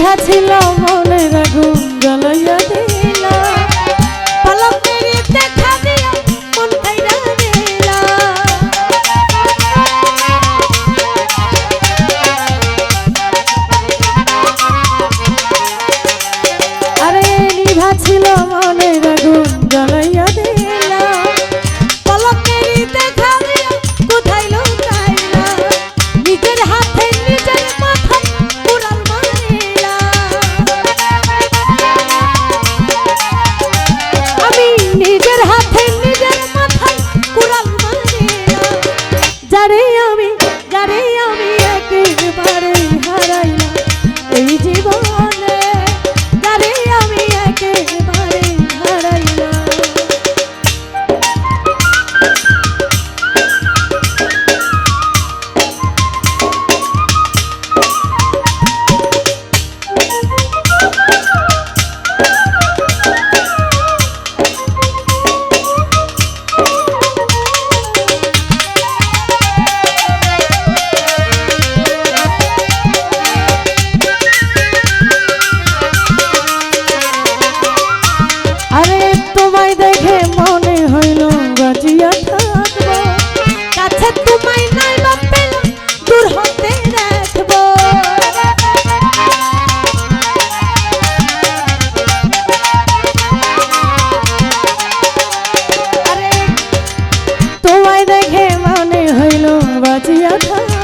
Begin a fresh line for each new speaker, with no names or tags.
নিভা ছিল মনের আগুন জ্বালাইয়া দিলা পলকের দেখা দিয়া মন খাইরা দিলা আরে নিভা ছিল মনের আগুন জ্বালাইয়া দিলা পলকের দেখা দিয়া কোথায় লুকাইলা নিজের হাতে নিজের মাথা পুরাল মারিলা আমি নিজের হাতে নিজের মাথা পুরাল মারিলা যারে আমি একেবারে হারাইলাম এই জীবনে যারে আমি একেবারে হারাইলাম আরে তোমায় দেখে মনে হইল বাজিয়া থাকবো কাছে তোমায় নাই পেল দূর হতে রাখবো আরে তোমায় দেখে মনে হইল বাজিয়া থাকবো